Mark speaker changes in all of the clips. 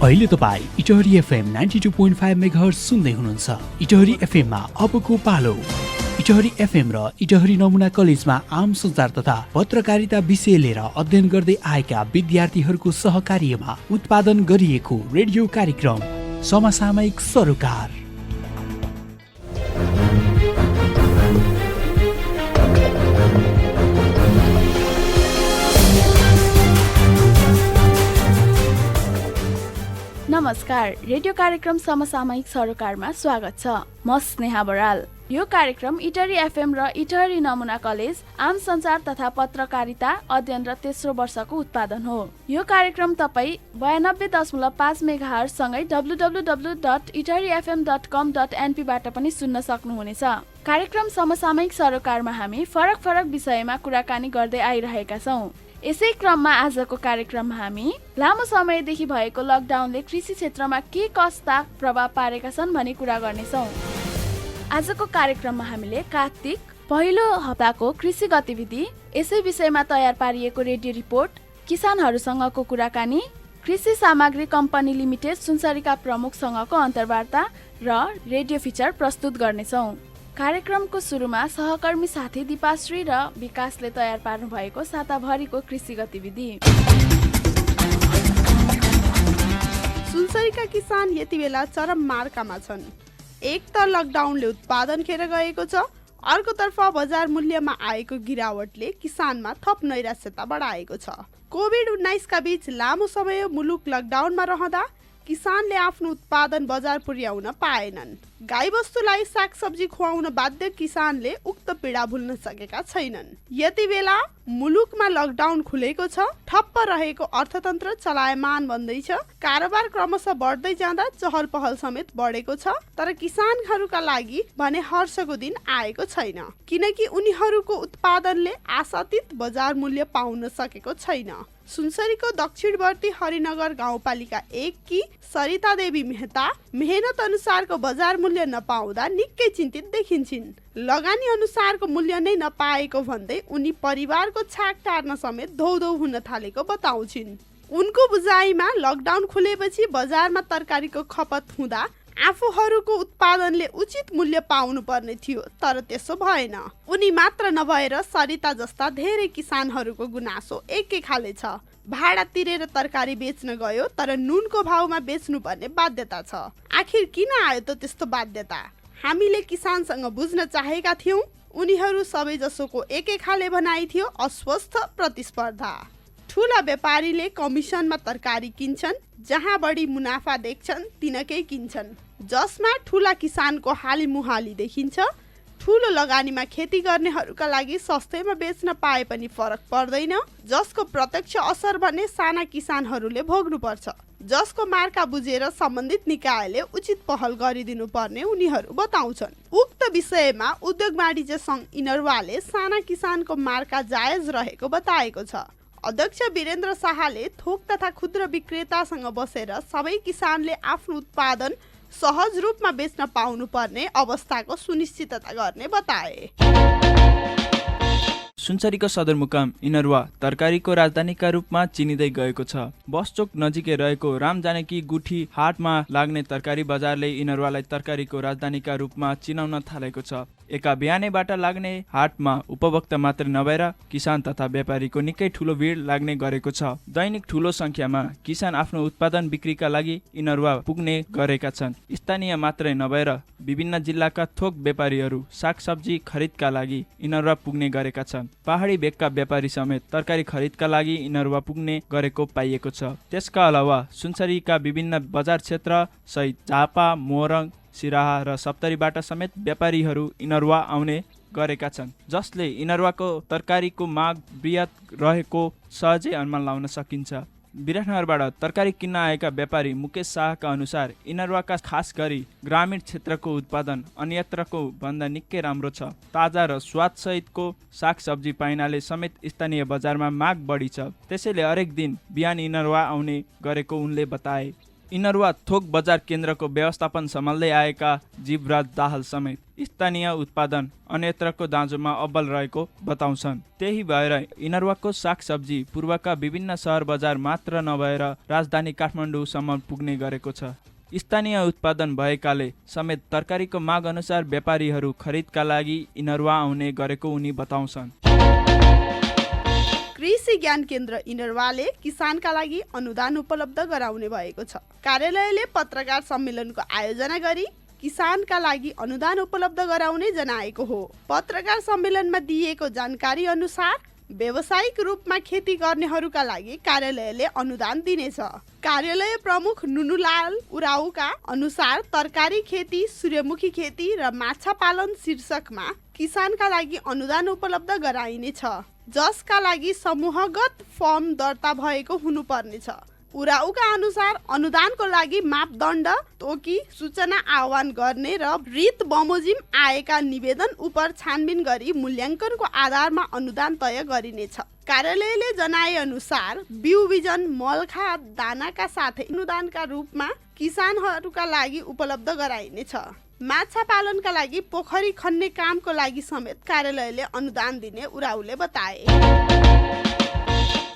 Speaker 1: अहिले तपाईँ Itahari FM 92.5 megahertz सुन्दै हुनुहुन्छ। इटहरी एफएममा अबको पालो। इटहरी एफएम र इटहरी नमुना कलेजमा आम सञ्चार तथा पत्रकारिता विषय लिएर अध्ययन गर्दै आएका विद्यार्थीहरूको सहकार्यमा उत्पादन गरिएको रेडियो कार्यक्रम समसामयिक सरोकार।
Speaker 2: नमस्कार, रेडियो कार्यक्रम समसामयिक सरोकारमा स्वागत छ। म स्नेहा बराल। यो कार्यक्रम इटहरी एफएम र इटहरी नमुना कलेज आम सञ्चार तथा पत्रकारिता अध्ययनरत तेस्रो वर्षको उत्पादन हो। यो कार्यक्रम तपाईँ 92.5 मेगाहर्ज सँगै www.iterifm.com.np बाट पनि सुन्न सक्नुहुनेछ। कार्यक्रम समसामयिक सरोकारमा हामी फरक फरक विषयमा कुराकानी गर्दै आइरहेका छौँ। यसै क्रममा आजको कार्यक्रममा हामी लामो समयदेखि भएको लकडाउनले कृषि क्षेत्रमा के कस्ता प्रभाव पारेका छन् भनी कुरा गर्नेछौँ। आजको कार्यक्रममा हामीले कार्तिक पहिलो हप्ताको कृषि गतिविधि, यसै विषयमा तयार पारिएको रेडियो रिपोर्ट, किसानहरूसँगको कुराकानी, कृषि सामग्री कम्पनी लिमिटेड सुनसरीका प्रमुखसँगको अन्तर्वार्ता र रेडियो फिचर प्रस्तुत गर्नेछौँ। कार्यक्रमको सुरुमा सहकर्मी साथी दिपाश्री र विकासले तयार पार्नु भएको साताभरिको कृषि गतिविधि।
Speaker 3: सुनसरीका किसान यति बेला चरम मार्कामा छन्। एक त लकडाउनले उत्पादन खेर गएको छ, अर्कोतर्फ बजार मूल्यमा आएको गिरावटले किसानमा थप नैराश्यता बढाएको छ। कोभिड-19 का बीच लामो समय मुलुक लकडाउनमा रहँदा किसानले आफ्नो उत्पादन बजार पुर्याउन पाएनन्। गाईबस्तुलाई सागसब्जी खुवाउन बाध्य किसानले उक्त पीडा भुल्न सकेका छैनन्। यति बेला मुलुकमा लकडाउन खुलेको छ, ठप्प रहेको अर्थतन्त्र चलायमान बन्दैछ, कारोबार क्रमशः बढ्दै जाँदा चहल पहल समेत बढेको छ। तर किसानहरूका लागि भने हर्षको दिन आएको छैन, किनकि उनीहरूको उत्पादनले आशातीत बजार मूल्य पाउन सकेको छैन। सुनसरीको दक्षिणवर्ती हरिनगर गाउँपालिका 1 की सरिता देवी मेहता मेहनत अनुसारको बजार मूल्य नपाउँदा निकै चिन्तित देखिन्छन्। लगानी अनुसारको मूल्य नै नपाएको भन्दै उनी परिवारको छाक टार्न समेत धौधौ हुन थालेको बताउँछिन्। उनको बुझाइमा लकडाउन खुलेपछि बजारमा तरकारीको खपत हुँदा आफूहरूको उत्पादनले उचित मूल्य पाउनु पर्ने थियो, तर त्यसो भएन। उनी मात्र नभएर सरिता जस्ता धेरै किसानहरूको गुनासो एकै खाले छ। भाडा तिरेर तरकारी बेच्न गयो, तर नुनको भाउमा बेच्नु पर्ने बाध्यता छ। आखिर किन आयो त त्यस्तो बाध्यता? हामीले किसानसँग बुझ्न चाहेका थियौं। उनीहरू सबै जसोको एकै खाले भनाइ थियो, अस्वस्थ प्रतिस्पर्धा। ठुला व्यापारीले कमिसनमा तरकारी किन्छन्, जहाँ बढी मुनाफा देख्छन् तिनकै किन्छन्, जसमा ठुला किसानको हाली मुहाली देखिन्छ। ठुलो लगानीमा खेती गर्नेहरूका लागि सस्तैमा बेच्न पाए पनि फरक पर्दैन, जसको प्रत्यक्ष असर भने साना किसानहरूले भोग्नु पर्छ, जसको मार्का बुझेर सम्बन्धित निकायले उचित पहल गरिदिनु पर्ने उनीहरू बताउँछन्। उक्त विषयमा उद्योग वाणिज्य सङ्घ इनरवाले साना किसानको मार्का जायज रहेको बताएको छ। अध्यक्ष वीरेन्द्र शाहले थोक तथा खुद्रा विक्रेतासँग बसेर सबै किसानले आफ्नो उत्पादन सहज रूपमा बेच्न पाउनु पर्ने अवस्थाको सुनिश्चितता गर्ने बताए।
Speaker 4: सुनसरीको सदरमुकाम इनरवा तरकारीको राजधानीका रूपमा चिनिँदै गएको छ। बसचोक नजिकै रहेको रामजानकी गुठी हाटमा लाग्ने तरकारी बजारले इनरवालाई तरकारीको राजधानीका रूपमा चिनाउन थालेको छ। एका बिहानैबाट लाग्ने हाटमा उपभोक्ता मात्र नभएर किसान तथा व्यापारीको निकै ठुलो भिड लाग्ने गरेको छ। दैनिक ठुलो संख्यामा किसान आफ्नो उत्पादन बिक्रीका लागि इनरवा पुग्ने गरेका छन्। स्थानीय मात्रै नभएर विभिन्न जिल्लाका थोक व्यापारीहरू सागसब्जी खरिदका लागि इनरवा पुग्ने गरेका छन्। पहाडी भेगका व्यापारी समेत तरकारी खरिदका लागि इनरवा पुग्ने गरेको पाइएको छ। त्यसका अलावा सुनसरीका विभिन्न बजार क्षेत्र सहित झापा, मोरङ, सिराहा र सप्तरीबाट समेत व्यापारीहरू इनरवा आउने गरेका छन्, जसले इनरवाको तरकारीको माग बृहत रहेको सहजै अनुमान लगाउन सकिन्छ। विराटनगरबाट तरकारी किन्न आएका व्यापारी मुकेश शाहका अनुसार इनरवाका खास गरी ग्रामीण क्षेत्रको उत्पादन अन्यत्रको भन्दा निकै राम्रो छ। ताजा र स्वादसहितको सागसब्जी पाइनाले समेत स्थानीय बजारमा माग बढी छ। त्यसैले हरेक दिन बिहान इनरवा आउने गरेको उनले बताए। इनरुवा थोक बजार केन्द्रको व्यवस्थापन सम्हाल्दै आएका जीवराज दाहाल समेत स्थानीय उत्पादन अन्यत्रको दाँजोमा अब्बल रहेको बताउँछन्। त्यही भएर इनरुवाको सागसब्जी पूर्वका विभिन्न सहर बजार मात्र नभएर राजधानी काठमाडौँसम्म पुग्ने गरेको छ। स्थानीय उत्पादन भएकाले समेत तरकारीको माग अनुसार व्यापारीहरू खरिदका लागि इनरुवा आउने गरेको उनी बताउँछन्।
Speaker 3: कृषि ज्ञान केन्द्र इनरुवाले किसानका लागि अनुदान उपलब्ध गराउने भएको छ। कार्यालयले पत्रकार सम्मेलनको आयोजना गरी किसानका लागि अनुदान उपलब्ध गराउने जनाएको हो। पत्रकार सम्मेलनमा दिएको जानकारी अनुसार व्यावसायिक रूपमा खेती गर्नेहरूका लागि कार्यालयले अनुदान दिनेछ। कार्यालय प्रमुख नुनुलाल उराउका अनुसार तरकारी खेती, सूर्यमुखी खेती र माछा पालन शीर्षकमा किसानका लागि अनुदान उपलब्ध गराइनेछ, जसका लागि समूहगत फर्म दर्ता भएको हुनुपर्नेछ। उराउका अनुसार अनुदानको लागि मापदण्ड तोकी सूचना आह्वान गर्ने र रीत बमोजिम आएका निवेदन उप छानबिन गरी मूल्याङ्कनको आधारमा अनुदान तय गरिनेछ। कार्यालयले जनाए अनुसार बिउ बिजन, मलखा, दानाका साथै अनुदानका रूपमा किसानहरूका लागि उपलब्ध गराइनेछ। माछा पालनका लागि पोखरी खन्ने कामको लागि समेत कार्यालयले अनुदान दिने उराउले बताए।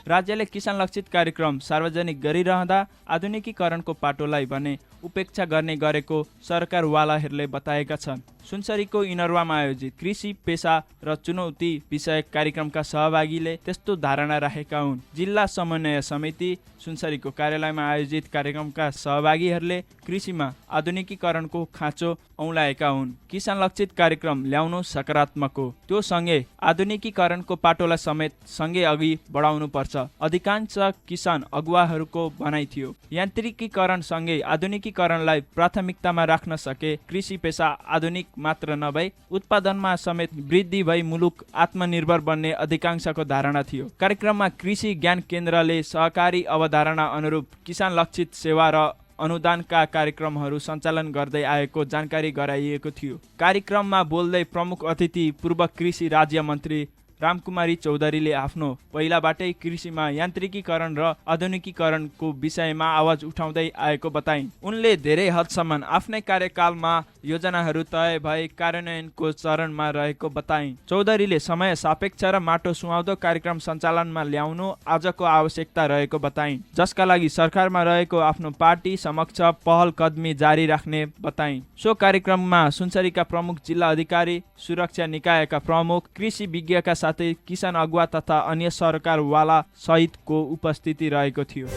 Speaker 4: राज्यले किसान लक्षित कार्यक्रम सार्वजनिक गरिरहँदा आधुनिकीकरणको पाटोलाई भने उपेक्षा गर्ने गरेको सरकारवालाहरूले बताएका छन्। सुनसरीको इनरुवामा आयोजित कृषि पेशा र चुनौती विषयक कार्यक्रमका सहभागीले त्यस्तो धारणा राखेका हुन्। जिल्ला समन्वय समिति सुनसरीको कार्यालयमा आयोजित कार्यक्रमका सहभागीहरूले कृषिमा आधुनिकीकरणको खाँचो औँलाएका हुन्। किसान लक्षित कार्यक्रम ल्याउनु सकारात्मक हो, त्यो सँगै आधुनिकीकरणको पाटोलाई समेत सँगै अघि बढाउनु पर्छ। अधिकांश किसान अगुवाहरूको भनाइ थियो। यान्त्रिकीकरण सँगै आधुनिकीकरणलाई प्राथमिकतामा राख्न सके कृषि पेशा आधुनिक मात्र नभई उत्पादनमा समेत वृद्धि भई मुलुक आत्मनिर्भर बन्ने अधिकांशको धारणा थियो। कार्यक्रममा कृषि ज्ञान केन्द्रले सहकारी अवधारणा अनुरूप किसान लक्षित सेवा र अनुदानका कार्यक्रमहरू सञ्चालन गर्दै आएको जानकारी गराइएको थियो। कार्यक्रममा बोल्दै प्रमुख अतिथि पूर्व कृषि राज्य मन्त्री रामकुमारी चौधरीले आफ्नो पहिलाबाटै कृषिमा यान्त्रिकीकरण र आधुनिकीकरणको विषयमा आवाज उठाउँदै आएको बताइन्। उनले धेरै हदसम्म आफ्नै कार्यकालमा योजनाहरू तय भए कार्यान्वयनको चरणमा रहेको बताइन्। चौधरीले समय सापेक्ष र माटो सुहाउँदो कार्यक्रम सञ्चालनमा ल्याउनु आजको आवश्यकता रहेको बताइन्, जसका लागि सरकारमा रहेको आफ्नो पार्टी समक्ष पहल कदमी जारी राख्ने बताइन्। सो कार्यक्रममा सुनसरीका प्रमुख जिल्ला अधिकारी, सुरक्षा निकायका प्रमुख, कृषि विज्ञका साथै किसान अगुवा तथा अन्य सरकारवाला सहितको उपस्थिति रहेको थियो।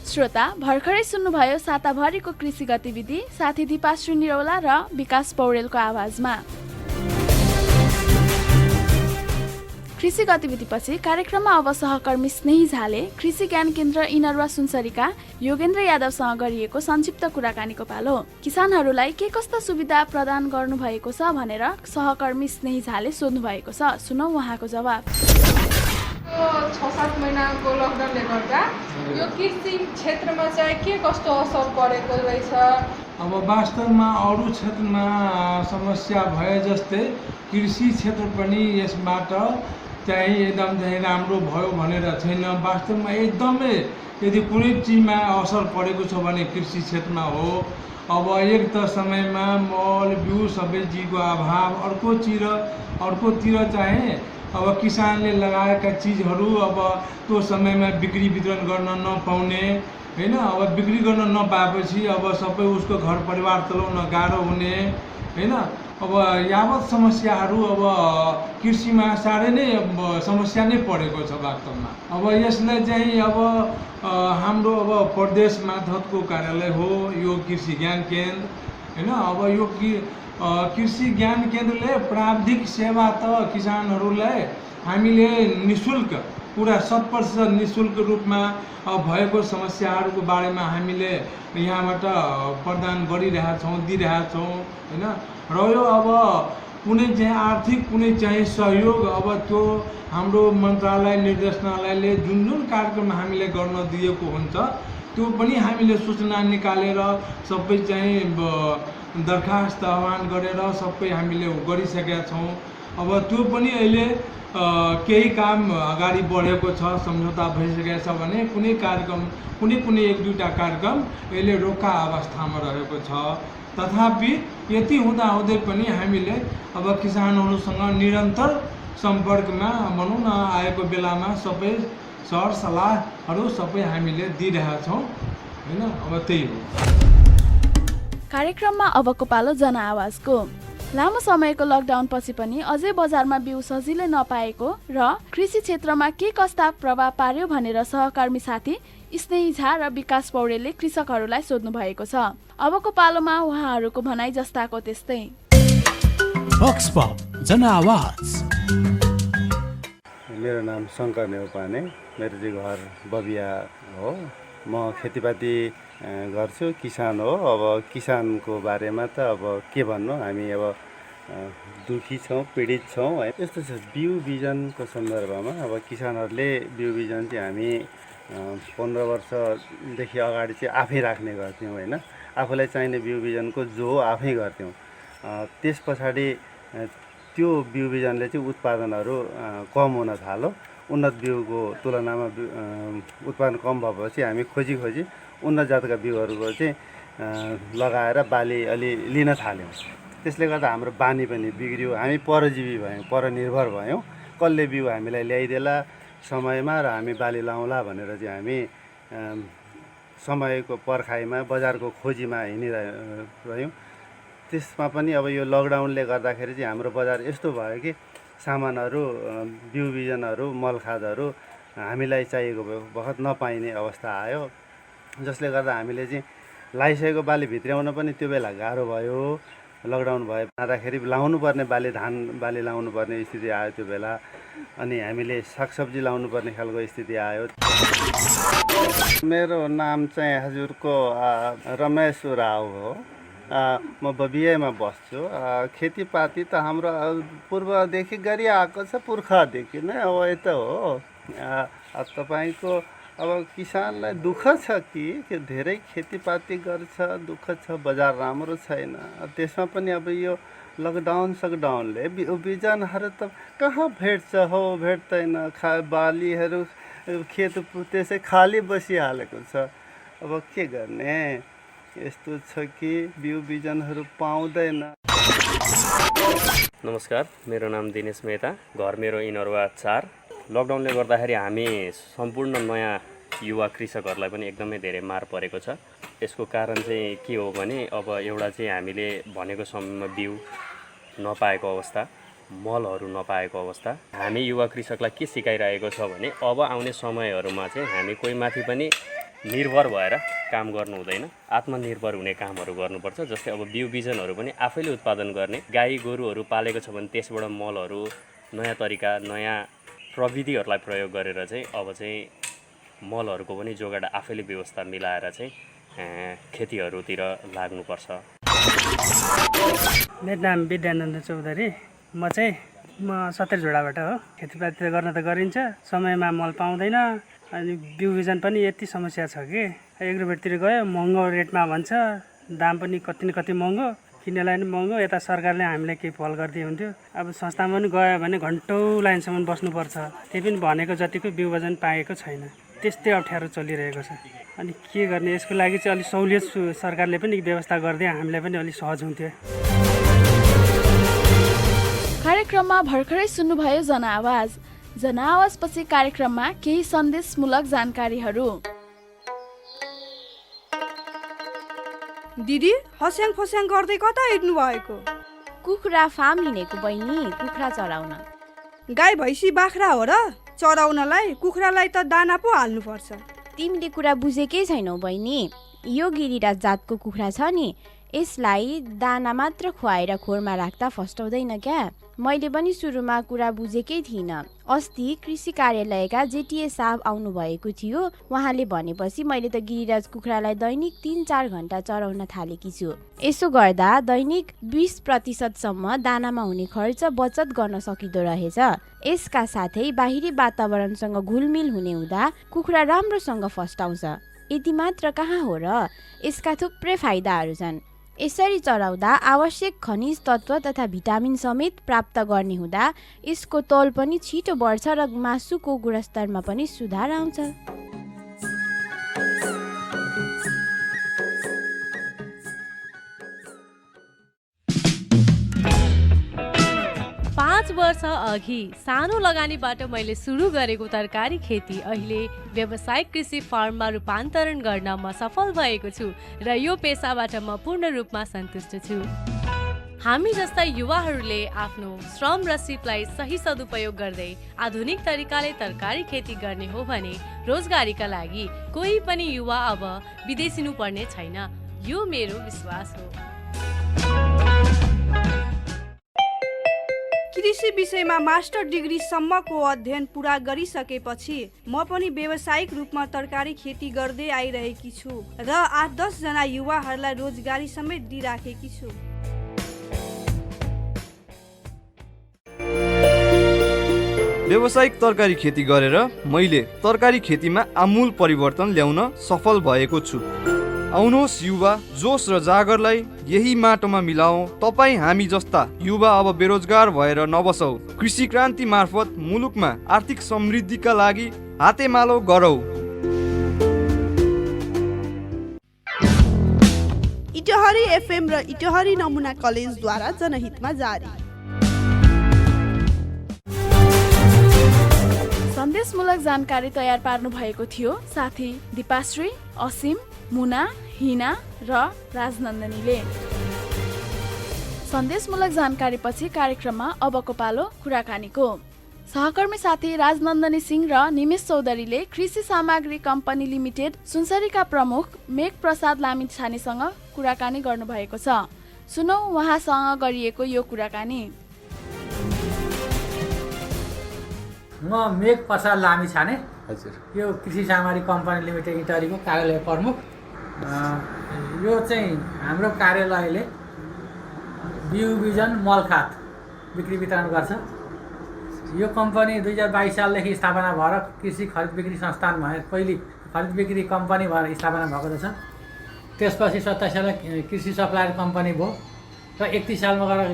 Speaker 2: श्रोता, भर्खरै सुन्नुभयो साताभरिको कृषि गतिविधि साथी दिपाश्री निरौला र विकास पौडेलको आवाजमा। कृषि गतिविधिपछि कार्यक्रममा अब सहकर्मी स्नेही झाले कृषि ज्ञान केन्द्र इनरुवा सुनसरीका योगेन्द्र यादवसँग गरिएको संक्षिप्त कुराकानीको पालो। किसानहरूलाई के कस्ता सुविधा प्रदान गर्नुभएको छ भनेर सहकर्मी स्नेही झाले सोध्नु भएको छ। सुनौ उहाँको जवाब।
Speaker 5: 6-7 महिनाको लकडाउनले गर्दा यो कृषि क्षेत्रमा चाहिँ के कस्तो असर परेको रहेछ?
Speaker 6: अब वास्तवमा अरू क्षेत्रमा समस्या भए जस्तै कृषि क्षेत्र पनि यसबाट चाहिँ एकदम चाहिँ राम्रो भयो भनेर छैन। वास्तवमा एकदमै यदि कुनै चिजमा असर परेको छ भने कृषि क्षेत्रमा हो। अब एक त समयमा मल बिउ सबै चिजको अभाव, अर्कोतिर चाहिँ अब किसानले लगाएका चिजहरू अब त्यो समयमा बिक्री वितरण गर्न नपाउने हैन। अब बिक्री गर्न नपाएपछि अब सबै उसको घर परिवार चलाउन गाह्रो हुने हैन। अब यावत समस्याहरू अब कृषिमा साह्रै नै समस्या नै परेको छ वास्तवमा। अब यसलाई चाहिँ अब हाम्रो अब प्रदेश मातहतको कार्यालय हो यो कृषि ज्ञान केन्द्र हैन। अब यो कृषि ज्ञान केन्द्रले प्राविधिक सेवा त किसानहरूलाई हामीले निःशुल्क पुरा 100% निःशुल्क रूपमा भएको समस्याहरूको बारेमा हामीले यहाँबाट प्रदान गरिरहेका छौँ, दिइरहेका छौँ हैन। र यो अब कुनै चाहिँ आर्थिक कुनै चाहिँ सहयोग अब त्यो हाम्रो मन्त्रालय निर्देशनालयले जुन कार्यक्रम हामीले गर्न दिएको हुन्छ त्यो पनि हामीले सूचना निकालेर सबै चाहिँ दरखास्त आह्वान गरेर सबै हामीले गरिसकेका छौँ। अब त्यो पनि अहिले केही काम अगाडि बढेको छ, सम्झौता भइसकेको छ भने कुनै कार्यक्रम कुनै एक दुईवटा कार्यक्रम यसले रोका अवस्थामा रहेको छ। तथापि यति हुँदाहुँदै पनि हामीले अब किसानहरूसँग निरन्तर सम्पर्कमा भनौँ न आएको बेलामा सबै सरसल्लाहहरू सबै हामीले दिइरहेका छौँ होइन। अब त्यही हो।
Speaker 2: कार्यक्रममा अबको पालो जनआवाजको। लामो समयको लकडाउन पछि पनि अझै बजारमा बिउ सजिलै नपाएको र कृषि क्षेत्रमा के कस्ता प्रभाव पार्यो भनेर सहकर्मी साथी स्नेही झा र विकास पौडेलले कृषकहरूलाई सोध्नु भएको छ। अबको पालोमा उहाँहरूको भनाइ जस्ताको त्यस्तै।
Speaker 1: बक्स पप जनआवाज।
Speaker 7: मेरो नाम शङ्कर नेउपाने, मेरो चाहिँ घर बबिया हो। म खेतीपाती गर्छु, किसान हो। अब किसानको बारेमा त अब के भन्नु, हामी अब दुखी छौँ, पीडित छौँ है। यस्तो छ, बिउ बिजनको सन्दर्भमा अब किसानहरूले बिउ बिजन चाहिँ हामी 15 वर्षदेखि अगाडि चाहिँ आफै राख्ने गर्थ्यौँ होइन। आफूलाई चाहिने बिउ बिजनको जो आफै गर्थ्यौँ। त्यस पछाडि त्यो बिउ बिजनले चाहिँ उत्पादनहरू कम हुन थाल्यो। उन्नत बिउको तुलनामा उत्पादन कम भएपछि हामी खोजी उन्नत जातका बिउहरूको चाहिँ लगाएर बाली अलि लिन थाल्यौँ। त्यसले गर्दा हाम्रो बानी पनि बिग्रियो, हामी परजीवी भयौँ, परनिर्भर भयौँ। कसले बिउ हामीलाई ल्याइदेला समयमा र हामी बाली लाउँला भनेर चाहिँ हामी समयको पर्खाइमा बजारको खोजीमा हिँडिरह्यौँ। त्यसमा पनि अब यो लकडाउनले गर्दाखेरि चाहिँ हाम्रो बजार यस्तो भयो कि सामानहरू, बिउ बिजनहरू, मलखादहरू हामीलाई चाहिएको बखत नपाइने अवस्था आयो, जसले गर्दा हामीले चाहिँ लगाइसकेको बाली भित्र्याउन पनि त्यो बेला गाह्रो भयो। लकडाउन भए जाँदाखेरि लाउनु पर्ने बाली, धान बाली लाउनु पर्ने स्थिति आयो त्यो बेला। अनि हामीले सागसब्जी लाउनु पर्ने खालको स्थिति आयो। मेरो नाम चाहिँ हजुरको रमेश उराव हो। म बबियामा बस्छु। खेतीपाती त हाम्रो पूर्वदेखि गरिआएको छ, पुर्खादेखि नै अब यता हो। तपाईँको अब किसानलाई दुःख छ कि धेरै खेतीपाती गर्छ, दुःख छ, बजार राम्रो छैन। त्यसमा पनि अब यो लकडाउनले बिजनहरू त कहाँ भेट्छ हो, भेट्दैन। बालीहरू खेत त्यसै खाली बसिहालेको छ। अब के गर्ने, यस्तो छ कि बिउ बिजनहरू पाउँदैन।
Speaker 8: नमस्कार, मेरो नाम दिनेश मेहता, घर मेरो इनरवा 4। लकडाउनले गर्दाखेरि हामी सम्पूर्ण नयाँ युवा कृषकहरूलाई पनि एकदमै धेरै मार परेको छ। यसको कारण चाहिँ के हो भने अब एउटा चाहिँ हामीले भनेको समयमा बिउ नपाएको अवस्था, मलहरू नपाएको अवस्था। हामी युवा कृषकलाई के सिकाइरहेको छ भने अब आउने समयहरूमा चाहिँ हामी कोही माथि पनि निर्भर भएर काम गर्नु हुँदैन, आत्मनिर्भर हुने कामहरू गर्नुपर्छ। जस्तै अब बिउ बिजनहरू पनि आफैले उत्पादन गर्ने, गाई गोरुहरू पालेको छ भने त्यसबाट मलहरू, नयाँ तरिका, नयाँ प्रविधिहरूलाई प्रयोग गरेर चाहिँ अब चाहिँ मलहरूको पनि जोगाड आफैले व्यवस्था मिलाएर चाहिँ खेतीहरूतिर लाग्नुपर्छ।
Speaker 9: मेरो नाम विद्यानन्द चौधरी, म सत्तरझोडाबाट हो। खेतीपाती त गर्न त गरिन्छ, समयमा मल पाउँदैन। अनि बिउ बिजन पनि यति समस्या छ कि एग्रोभेटतिर गयो महँगो रेटमा भन्छ, दाम पनि कति न कति महँगो, किन्नलाई पनि महँगो। यता सरकारले हामीलाई केही पहल गरिदिए हुन्थ्यो। अब संस्थामा पनि गयो भने घन्टौँ लाइनसम्म बस्नुपर्छ, त्यही पनि भनेको जतिको बिउ बिजन पाएको छैन। त्यस्तै अप्ठ्यारो चलिरहेको छ। अनि के गर्ने, यसको लागि चाहिँ अलिक सहुलियत सरकारले पनि व्यवस्था गरिदिए हामीलाई पनि अलिक सहज हुन्थ्यो।
Speaker 2: कार्यक्रममा भर्खरै सुन्नुभयो जनआवाज। जनआवाज पछि कार्यक्रममा केही सन्देशमूलक जानकारीहरू।
Speaker 10: दिदी, हस्याङ फस्याङ गर्दै कता हिँड्नु भएको?
Speaker 11: कुखुरा फार्म हिँडेको बहिनी, कुखुरा चराउन।
Speaker 10: गाई भैँसी बाख्रा हो र चराउनलाई? कुखुरालाई त दाना पो हाल्नुपर्छ।
Speaker 11: तिमीले कुरा बुझेकै छैनौ बहिनी। यो गिरिराज जातको कुखुरा छ नि, यसलाई दाना मात्र खुवाएर खोरमा राख्दा फस्टाउँदैन क्या। मैले पनि सुरुमा कुरा बुझेकै थिइनँ। अस्ति कृषि कार्यालयका जेटिए साहब आउनु भएको थियो। उहाँले भनेपछि मैले त गिरिराज कुखुरालाई दैनिक 3-4 घण्टा चराउन थालेकी छु। यसो गर्दा दैनिक 20% दानामा हुने खर्च बचत गर्न सकिँदो रहेछ। यसका साथै बाहिरी वातावरणसँग घुलमिल हुने हुँदा कुखुरा राम्रोसँग फस्टाउँछ। यति मात्र कहाँ हो र, यसका थुप्रै फाइदाहरू छन्। यसरी चढाउँदा आवश्यक खनिज तत्त्व तथा भिटामिन समेत प्राप्त गर्ने हुँदा यसको तौल पनि छिटो बढ्छ र मासुको गुणस्तरमा पनि सुधार आउँछ।
Speaker 12: 5 वर्ष अघि सानो लगानीबाट मैले सुरु गरेको तरकारी खेती अहिले व्यावसायिक कृषि फार्ममा रूपान्तरण गर्न म सफल भएको छु र यो पेसाबाट म पूर्ण रूपमा सन्तुष्ट छु। हामी जस्ता युवाहरूले आफ्नो श्रम र सिपलाई सही सदुपयोग गर्दै आधुनिक तरिकाले तरकारी खेती गर्ने हो भने रोजगारीका लागि कोही पनि युवा अब विदेशिनु पर्ने छैन, यो मेरो विश्वास हो।
Speaker 10: कृषि विषयमा मास्टर डिग्रीसम्मको अध्ययन पुरा गरिसकेपछि म पनि व्यावसायिक रूपमा तरकारी खेती गर्दै आइरहेकी छु र 8-10 जना युवाहरूलाई रोजगारी समेत दिइराखेकी छु।
Speaker 13: व्यावसायिक तरकारी खेती गरेर मैले तरकारी खेतीमा आमूल परिवर्तन ल्याउन सफल भएको छु। आउनुहोस् युवा, जोस र जागरलाई यही माटोमा मिलाऊ। तपाईँ हामी जस्ता युवा अब बेरोजगार भएर नबसौँ। कृषि क्रान्ति मार्फत मुलुकमा आर्थिक समृद्धिका लागि हातेमालो गरौँ।
Speaker 3: इटहरी एफएम र इटहरी नमुना कलेजद्वारा जनहितमा जारी।
Speaker 2: सन्देशमूलक जानकारी तयार पार्नु भएको थियो साथी दिपाश्री, असीम, मुना, हिना र राजनन्दनीले। सन्देशमूलक जानकारी पछि कार्यक्रममा अबको पालो कुराकानीको। सहकर्मी साथी राजनन्दनी सिंह र निमेश चौधरीले कृषि सामग्री कम्पनी लिमिटेड सुनसरीका प्रमुख मेघ प्रसाद लामिछानेसँग कुराकानी गर्नुभएको छ। सुनौ उहाँसँग गरिएको यो कुराकानी।
Speaker 14: म मेघ प्रसाद लामिछाने, हजुर, यो कृषि सामग्री कम्पनी लिमिटेड इटहरीको कार्यालय प्रमुख। यो चाहिँ हाम्रो कार्यालयले बिउ बिजन मलखात बिक्री वितरण गर्छ। यो कम्पनी 2022 सालदेखि स्थापना भएर कृषि खरिद बिक्री संस्थान भएर पहिली खरिद बिक्री कम्पनी भएर स्थापना भएको रहेछ। त्यसपछि 27 साल कृषि सप्लायर कम्पनी भयो र 31 सालमा गएर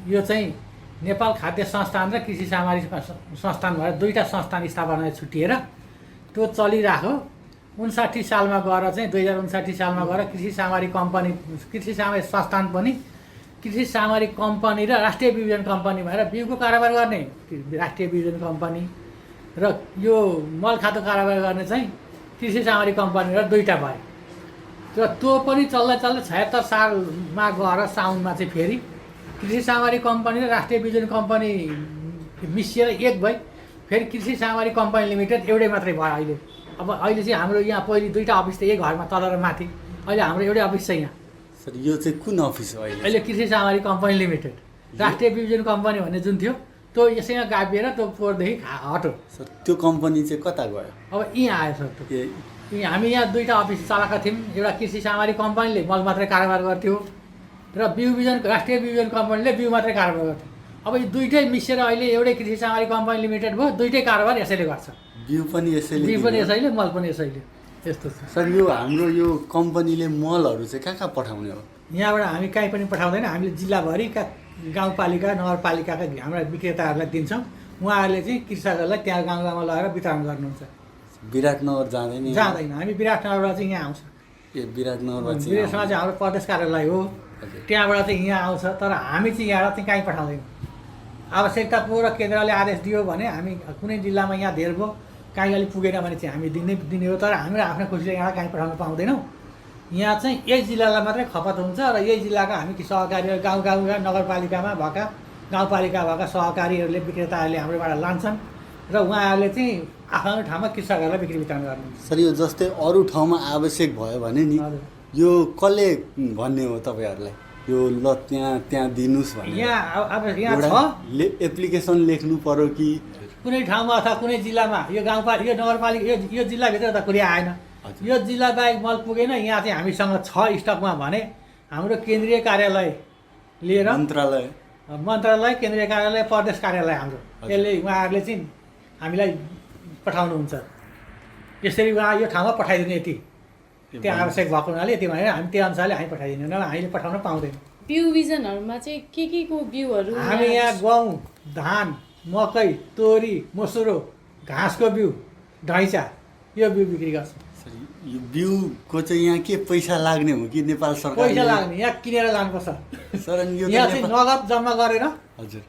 Speaker 14: यो चाहिँ नेपाल खाद्य संस्थान र कृषि सामग्री संस्थान भएर दुईवटा संस्थान स्थापना छुटिएर त्यो चलिरहेको। 59 सालमा गएर चाहिँ 2059 सालमा गएर कृषि सामग्री कम्पनी, कृषि सामग्री संस्थान पनि कृषि सामग्री कम्पनी र राष्ट्रिय बिउजन कम्पनी भएर बिउको कारोबार गर्ने राष्ट्रिय बिउजन कम्पनी र यो मल खातो कारोबार गर्ने चाहिँ कृषि सामग्री कम्पनी र दुईवटा भयो। र त्यो पनि चल्दै 76 सालमा गएर साउनमा चाहिँ फेरि कृषि सामग्री कम्पनी र राष्ट्रिय बिउजन कम्पनी मिसिएर एक भई फेरि कृषि सामग्री कम्पनी लिमिटेड एउटै मात्रै भयो अहिले। अब अहिले चाहिँ हाम्रो यहाँ पहिले दुईवटा अफिस थियो, एक घरमा तल र माथि। अहिले हाम्रो एउटै अफिस छ यहाँ।
Speaker 15: सर यो चाहिँ कुन अफिस हो अहिले?
Speaker 14: अहिले कृषि सामग्री कम्पनी लिमिटेड। राष्ट्रिय बिउजन कम्पनी भन्ने जुन थियो त्यो यसैमा गाभिएर त्यो पोहोरदेखि हट्यो।
Speaker 15: सर त्यो कम्पनी चाहिँ कता गयो?
Speaker 14: अब यहाँ आयो सर। त्यो हामी यहाँ दुईवटा अफिस चलाएका थियौँ। एउटा कृषि सामग्री कम्पनीले मल मात्रै कारोबार गर्थ्यो र बिउ बिजन राष्ट्रिय बिउजन कम्पनीले बिउ मात्रै कारोबार गर्थ्यो। अब यो दुईटै मिसेर अहिले एउटै कृषि सामग्री कम्पनी लिमिटेड भयो। दुईटै कारोबार यसैले गर्छ।
Speaker 15: बिउ पनि
Speaker 14: यसैले मल पनि यसैले। यस्तो छ
Speaker 15: सर। यो हाम्रो यो कम्पनीले मलहरू चाहिँ कहाँ पठाउने हो?
Speaker 14: यहाँबाट हामी कहीँ पनि पठाउँदैन। हामीले जिल्लाभरिका गाउँपालिका नगरपालिकाका हाम्रा विक्रेताहरूलाई दिन्छौँ। उहाँहरूले चाहिँ कृषकहरूलाई त्यहाँ गाउँ गाउँमा लगेर वितरण गर्नुहुन्छ।
Speaker 15: विराटनगर जाँदैन?
Speaker 14: जाँदैन। हामी विराटनगरबाट चाहिँ यहाँ आउँछ।
Speaker 15: विराटनगरमा
Speaker 14: चाहिँ हाम्रो प्रदेश कार्यालय हो, त्यहाँबाट चाहिँ यहाँ आउँछ। तर हामी चाहिँ यहाँबाट चाहिँ कहीँ पठाउँदैनौँ। आवश्यकता पऱ्यो र केन्द्रले आदेश दियो भने हामी कुनै जिल्लामा यहाँ धेर भयो, कहीँ अलिक पुगेन भने चाहिँ हामी दिने हो। तर हाम्रो आफ्नो खुसीले यहाँ कहीँ पठाउन पाउँदैनौँ। यहाँ चाहिँ यही जिल्लालाई मात्रै खपत हुन्छ र यही जिल्लाका हामी सहकारीहरू गाउँका नगरपालिकामा भएका गाउँपालिका भएका सहकारीहरूले विक्रेताहरूले हाम्रोबाट लान्छन् र उहाँहरूले चाहिँ आफ्नो ठाउँमा कृषकहरूलाई बिक्री वितरण गर्नुहुन्छ।
Speaker 15: सर यो जस्तै अरू ठाउँमा आवश्यक भयो भने नि यो कसले भन्ने हो तपाईँहरूलाई? यो ल त्यहाँ दिनुहोस् भने
Speaker 14: यहाँ छ
Speaker 15: एप्लिकेसन लेख्नु पर्यो कि
Speaker 14: कुनै ठाउँमा अथवा कुनै जिल्लामा? यो गाउँपालिका यो नगरपालिका यो जिल्लाभित्र त कुनै आएन। यो जिल्ला बाहेक मल पुगेन। यहाँ चाहिँ हामीसँग छ स्टकमा भने हाम्रो केन्द्रीय कार्यालय लिएर मन्त्रालय केन्द्रीय कार्यालय प्रदेश कार्यालय हाम्रो यसले उहाँहरूले चाहिँ हामीलाई पठाउनुहुन्छ। यसरी उहाँ यो ठाउँमा पठाइदिनु यति त्यो आवश्यक भएको हुनाले यति भनेर हामी त्यो अनुसारले हामी पठाइदिनु नभए हामीले पठाउन पाउँदैनौँ।
Speaker 12: बिउ बिजनहरूमा चाहिँ के को बिउहरू
Speaker 14: हामी यहाँ गहुँ, धान, मकै, तोरी, मसुरो, घाँसको बिउ, ढैँचा यो बिउ बिक्री गर्छौँ।
Speaker 15: यो बिउको चाहिँ यहाँ के पैसा लाग्ने हो कि नेपाल सरकार?
Speaker 14: पैसा लाग्ने, यहाँ किनेर लानुपर्छ।
Speaker 15: सर यो
Speaker 14: यहाँ चाहिँ नगद जम्मा गरेर
Speaker 15: हजुर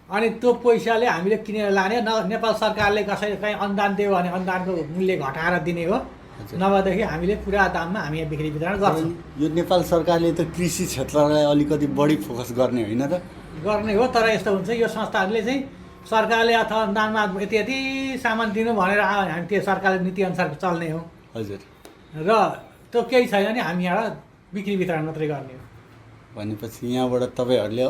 Speaker 14: अनि त्यो पैसाले हामीले किनेर लाने, नेपाल सरकारले कसैले कहीँ अनुदान दियो भने अनुदानको मूल्य घटाएर दिने हो, नभएदेखि हामीले पुरा दाममा हामी यहाँ बिक्री वितरण गर्छौँ।
Speaker 15: यो नेपाल सरकारले त कृषि क्षेत्रलाई अलिकति बढी फोकस गर्ने होइन त?
Speaker 14: गर्ने हो, तर यस्तो हुन्छ यो संस्थाहरूले चाहिँ सरकारले अथवा अनुदानमा यति यति सामान दिनु भनेर हामी त्यो सरकारले नीतिअनुसार चल्ने हो।
Speaker 15: हजुर।
Speaker 14: र त्यो केही छैन भने हामी यहाँ बिक्री वितरण मात्रै गर्ने हो।
Speaker 15: भनेपछि यहाँबाट तपाईँहरूले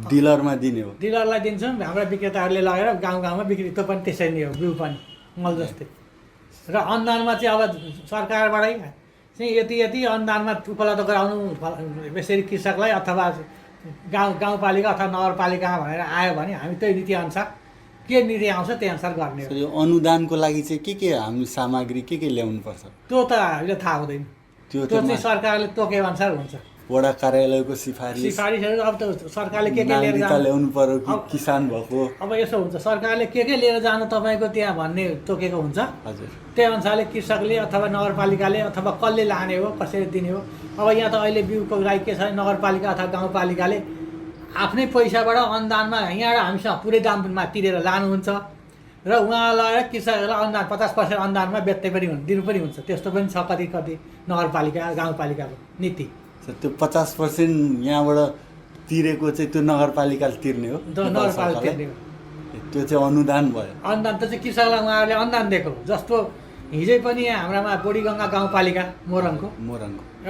Speaker 15: डिलरमा दिने हो?
Speaker 14: डिलरलाई दिन्छौँ, हाम्रा विक्रेताहरूले लगेर गाउँ गाउँमा बिक्री, त्यो पनि त्यसरी नै हो, बिउ पनि मल जस्तै। र अनुदानमा चाहिँ अब सरकारबाटै चाहिँ यति यति अनुदानमा उपलब्ध गराउनु यसरी कृषकलाई अथवा गाउँपालिका अथवा नगरपालिकामा भनेर आयो भने हामी त्यही नीतिअनुसार के नीति आउँछ त्यही अनुसार गर्ने हो।
Speaker 15: यो अनुदानको लागि चाहिँ के हामी सामग्री के ल्याउनुपर्छ?
Speaker 14: त्यो त हामीले थाहा हुँदैन, त्यो चाहिँ सरकारले तोके अनुसार हुन्छ।
Speaker 15: वडा कार्यालयको सिफारिसहरू
Speaker 14: अब त सरकारले के लिएर
Speaker 15: ल्याउनु पर्यो कि किसान भएको?
Speaker 14: अब यसो हुन्छ, सरकारले के लिएर जानु तपाईँको त्यहाँ भन्ने तोकेको हुन्छ।
Speaker 15: हजुर।
Speaker 14: त्यही अनुसारले कृषकले अथवा नगरपालिकाले अथवा कसले लाने हो, कसरी दिने हो। अब यहाँ त अहिले बिउको लागि के छ, नगरपालिका अथवा गाउँपालिकाले आफ्नै पैसाबाट अनुदानमा यहाँबाट हामीसँग पुरै दाममा तिरेर लानुहुन्छ र उहाँ लगेर कृषकहरूलाई अनुदान 50% अनुदानमा बेच्दै पनि दिनु पनि हुन्छ। त्यस्तो पनि छ कति कति नगरपालिका गाउँपालिकाको नीति।
Speaker 15: त्यो 50% यहाँबाट तिरेको चाहिँ त्यो नगरपालिकाले तिर्ने हो?
Speaker 14: नगरपालिका तिर्ने हो।
Speaker 15: त्यो चाहिँ अनुदान भयो?
Speaker 14: अनुदान त चाहिँ कृषकलाई उहाँहरूले अनुदान दिएको। जस्तो हिजै पनि यहाँ हाम्रामा बोडीगङ्गा गाउँपालिका मोरङको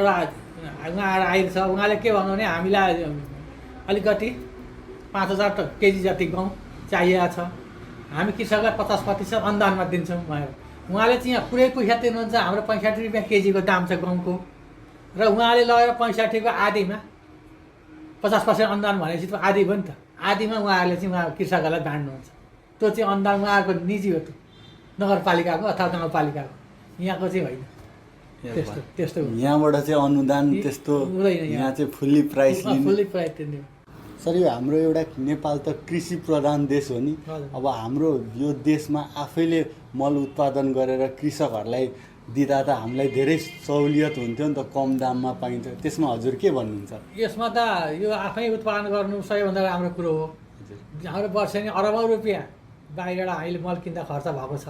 Speaker 14: एउटा उहाँहरू आएको छ। उहाँले के भन्नु भने हामीलाई अलिकति 5000 केजी जति गहुँ चाहिएको छ, हामी कृषकलाई 50% अनुदानमा दिन्छौँ भनेर। उहाँले चाहिँ यहाँ पुरै पैसा तिर्नुहुन्छ। हाम्रो 65 रुपियाँ केजीको दाम छ गहुँको, र उहाँले लगेर 65को आधीमा 50% अनुदान भनेपछि त आधी भयो नि त। आधीमा उहाँहरूले चाहिँ उहाँ कृषकहरूलाई बाँड्नुहुन्छ। त्यो चाहिँ अनुदान उहाँहरूको निजी हो, त्यो नगरपालिकाको अथवा गाउँपालिकाको, यहाँको चाहिँ होइन। त्यस्तो
Speaker 15: यहाँबाट चाहिँ अनुदान त्यस्तो
Speaker 14: हुँदैन।
Speaker 15: यहाँ चाहिँ फुल्ली प्राइस
Speaker 14: तिर्ने।
Speaker 15: सर यो हाम्रो एउटा नेपाल त कृषि प्रधान देश हो नि। अब हाम्रो यो देशमा आफैले मल उत्पादन गरेर कृषकहरूलाई दिँदा त हामीलाई धेरै सहुलियत हुन्थ्यो नि त, कम दाममा पाइन्छ। त्यसमा हजुर के भन्नुहुन्छ?
Speaker 14: यसमा त यो आफै उत्पादन गर्नु सबैभन्दा राम्रो कुरो हो। हाम्रो वर्षेनी अरबौँ रुपियाँ बाहिरबाट अहिले मल किन्दा खर्च भएको छ।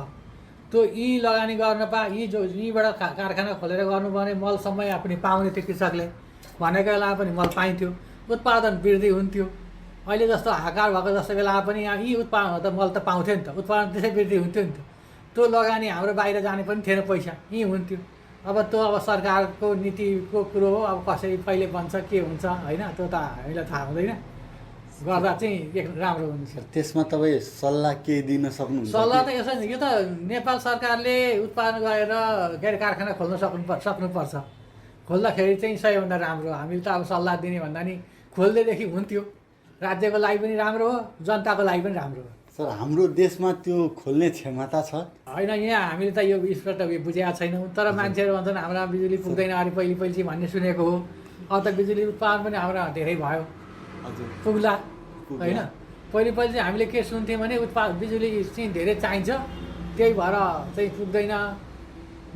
Speaker 14: त्यो यी लगानी गर्न यहीँबाट कारखाना खोलेर गर्नुभयो भने मल समय पनि पाउने थियो, कृषकले भनेको बेलामा पनि मल पाइन्थ्यो, उत्पादन वृद्धि हुन्थ्यो। अहिले जस्तो हाकार भएको जस्तो बेलामा पनि यहाँ यी उत्पादन त मल त पाउँथ्यो नि त, उत्पादन त्यसै वृद्धि हुन्थ्यो नि त। त्यो लगानी हाम्रो बाहिर जाने पनि थिएन, पैसा यहीँ हुन्थ्यो। अब त्यो अब सरकारको नीतिको कुरो हो, अब कसरी कहिले बन्छ के हुन्छ होइन, त्यो त हामीलाई थाहा हुँदैन। गर्दा चाहिँ राम्रो हुन्छ।
Speaker 15: त्यसमा तपाईँ सल्लाह केही दिन सक्नुहुन्छ?
Speaker 14: सल्लाह त यसो यो त नेपाल सरकारले उत्पादन गरेर के अरे कारखाना खोल्न सक्नुपर्छ। खोल्दाखेरि चाहिँ सबैभन्दा राम्रो। हामीले त अब सल्लाह दिने भन्दा नि खोल्दैदेखि हुन्थ्यो, राज्यको लागि पनि राम्रो हो, जनताको लागि पनि राम्रो हो।
Speaker 15: सर हाम्रो देशमा त्यो खोल्ने क्षमता छ?
Speaker 14: होइन, यहाँ हामीले त यो विषय त बुझेका छैनौँ, तर मान्छेहरू भन्छन् हाम्रा बिजुली पुग्दैन अरे पहिले चाहिँ भन्ने सुनेको हो। अब त बिजुली उत्पादन पनि हाम्रा धेरै भयो, पुग्ला होइन। पहिले चाहिँ हामीले के सुन्थ्यौँ भने बिजुली चाहिँ धेरै चाहिन्छ, त्यही भएर चाहिँ पुग्दैन,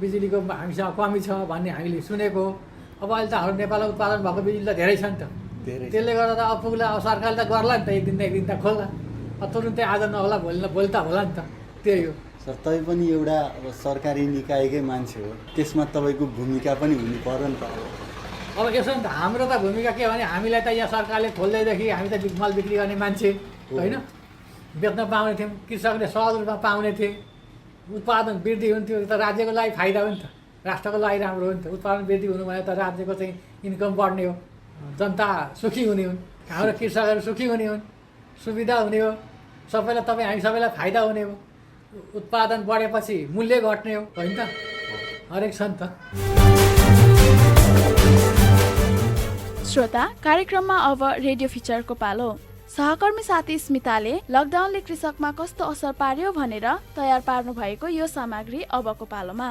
Speaker 14: बिजुलीको हामीसँग कमी छ भन्ने हामीले सुनेको। अब अहिले त हाम्रो नेपालमा उत्पादन भएको बिजुली त धेरै छ नि त, त्यसले गर्दा त अब पुग्ला। अब सरकारले त गर्ला नि त, एक दिन त खोल्ला, तुरुन्तै आज नहोला भोलि त होला नि त, त्यही हो।
Speaker 15: सर तपाईँ पनि एउटा अब सरकारी निकायकै मान्छे हो, त्यसमा तपाईँको भूमिका पनि हुनु पर्यो नि त।
Speaker 14: अब यसो नि त हाम्रो त भूमिका के भने हामीलाई त यहाँ सरकारले खोल्दैदेखि हामी त मल बिक्री गर्ने मान्छे होइन, बेच्न पाउने थियौँ, कृषकले सहज रूपमा पाउने थिए, उत्पादन वृद्धि हुन्थ्यो, त राज्यको लागि फाइदा हो नि त, राष्ट्रको लागि राम्रो हो नि त। उत्पादन वृद्धि हुनु भने त राज्यको चाहिँ इन्कम बढ्ने हो, जनता सुखी हुने हुन्, हाम्रो कृषकहरू सुखी हुने हुन्, सुविधा हुने हो, सबैलाई हामी सबैलाई फाइदा हुने हो। उत्पादन बढेपछि मूल्य घट्ने हो, होइन त, हरेक छ नि त।
Speaker 2: श्रोता, कार्यक्रममा अब रेडियो फिचरको पालो। सहकर्मी साथी स्मिताले लकडाउनले कृषकमा कस्तो असर पार्यो भनेर तयार पार्नु भएको यो सामग्री अबको पालोमा।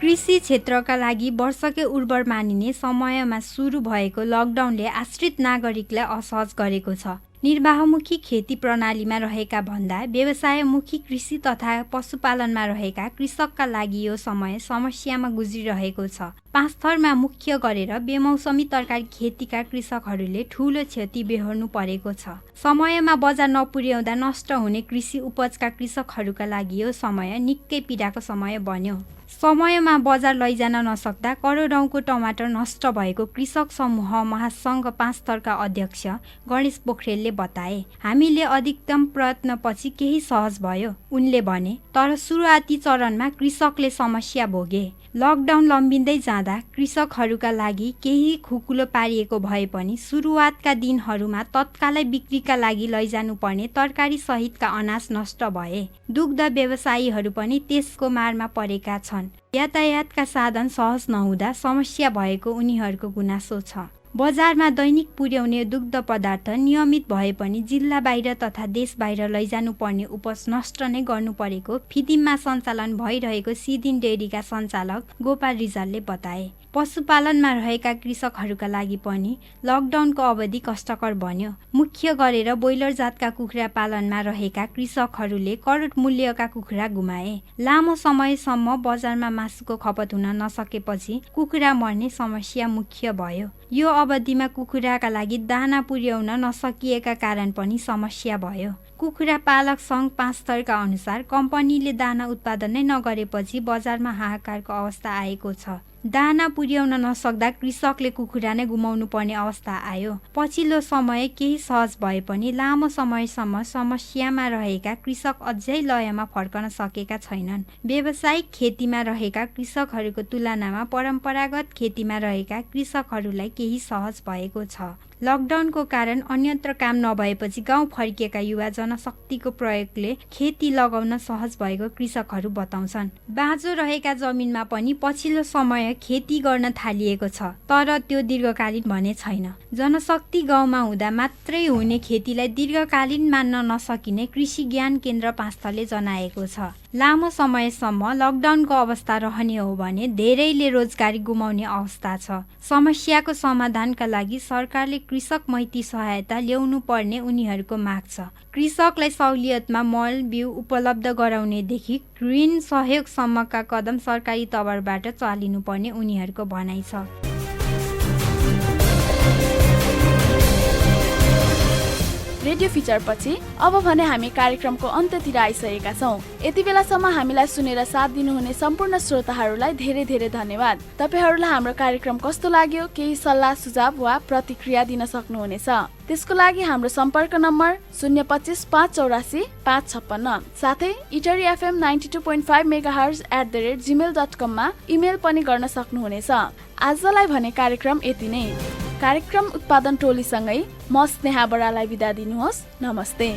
Speaker 16: कृषि क्षेत्रका लागि वर्षकै उर्वर मानिने समयमा सुरु भएको लकडाउनले आश्रित नागरिकलाई असहज गरेको छ। निर्वाहमुखी खेती प्रणालीमा रहेका भन्दा व्यवसायमुखी कृषि तथा पशुपालनमा रहेका कृषकका लागि यो समय समस्यामा गुज्रिरहेको छ। पाँचथरमा मुख्य गरेर बेमौसमी तरकारी खेतीका कृषकहरूले ठूलो क्षति बेहोर्नु परेको छ। समयमा बजार नपुर्याउँदा नष्ट हुने कृषि उपजका कृषकहरूका लागि यो समय निकै पीडाको समय बन्यो। समयमा बजार लैजान नसक्दा करोडौँको टमाटर नष्ट भएको कृषक समूह महासङ्घ पाँचथरका अध्यक्ष गणेश पोखरेलले बताए। हामीले अधिकतम प्रयत्नपछि केही सहज भयो उनले भने, तर सुरुवाती चरणमा कृषकले समस्या भोगे। लकडाउन लम्बिँदै जाँदा कृषकहरूका लागि केही खुकुलो पारिएको भए पनि सुरुवातका दिनहरूमा तत्कालै बिक्रीका लागि लैजानु पर्ने तरकारी सहितका अनाज नष्ट भए। दुग्ध व्यवसायीहरू पनि त्यसको मारमा परेका छन्। यातायातका साधन सहज नहुँदा समस्या भएको उनीहरूको गुनासो छ। बजारमा दैनिक पुर्याउने दुग्ध पदार्थ नियमित भए पनि जिल्ला बाहिर तथा देश बाहिर लैजानु पर्ने उपज नष्ट नै गर्नु परेको फिदिममा सञ्चालन भइरहेको सिदिन डेरीका सञ्चालक गोपाल रिजालले बताए। पशुपालनमा रहेका कृषकहरूका लागि पनि लकडाउनको अवधि कष्टकर बन्यो। मुख्य गरेर ब्रोइलर जातका कुखुरा पालनमा रहेका कृषकहरूले करोड मूल्यका कुखुरा गुमाए। लामो समयसम्म बजारमा मासुको खपत हुन नसकेपछि कुखुरा मर्ने समस्या मुख्य भयो। यो अवधिमा कुखुराका लागि दाना पुर्याउन नसकिएका कारण पनि समस्या भयो। कुखुरा पालक सङ्घ पाँचथरका अनुसार कम्पनीले दाना उत्पादन नै नगरेपछि बजारमा हाहाकारको अवस्था आएको छ। दाना पुर्याउन नसक्दा कृषकले कुखुरा नै गुमाउनु पर्ने अवस्था आयो। पछिल्लो समय केही सहज भए पनि लामो समयसम्म समस्यामा रहेका कृषक अझै लयमा फर्कन सकेका छैनन्। व्यावसायिक खेतीमा रहेका कृषकहरूको तुलनामा परम्परागत खेतीमा रहेका कृषकहरूलाई केही सहज भएको छ। लकडाउनको कारण अन्यत्र काम नभएपछि गाउँ फर्किएका युवा जनशक्तिको प्रयोगले खेती लगाउन सहज भएको कृषकहरू बताउँछन्। बाँझो रहेका जमिनमा पनि पछिल्लो समय खेती गर्न थालिएको छ, तर त्यो दीर्घकालीन भने छैन। जनशक्ति गाउँमा हुँदा मात्रै हुने खेतीलाई दीर्घकालीन मान्न नसकिने कृषि ज्ञान केन्द्र पाँचथरले जनाएको छ। लामो समयसम्म लकडाउनको अवस्था रहने हो भने धेरैले रोजगारी गुमाउने अवस्था छ। समस्याको समाधानका लागि सरकारले कृषक मैत्री सहायता ल्याउनु पर्ने उनीहरूको माग छ। कृषकलाई सहुलियतमा मल बिउ उपलब्ध गराउनेदेखि ऋण सहयोगसम्मका कदम सरकारी तवरबाट चालिनुपर्ने उनीहरूको भनाइ छ।
Speaker 2: रेडियो फिचर पछि अब भने हामी कार्यक्रमको अन्त्यतिर आइसकेका छौँ। यति बेलासम्म हामीलाई सुनेर साथ दिनुहुने सम्पूर्ण श्रोताहरूलाई धेरै धेरै धन्यवाद। तपाईहरूलाई हाम्रो कार्यक्रम कस्तो लाग्यो केही सल्लाह सुझाव वा प्रतिक्रिया दिन सक्नुहुनेछ। त्यसको लागि हाम्रो सम्पर्क नम्बर 025 584 556 साथै इटरी FM 92.5 MHz@gmail.com मा इमेल पनि गर्न सक्नुहुनेछ। आजलाई भने कार्यक्रम यति नै। कार्यक्रम उत्पादन टोलीसँगै म स्नेहा बरालाई बिदा दिनुहोस्। नमस्ते।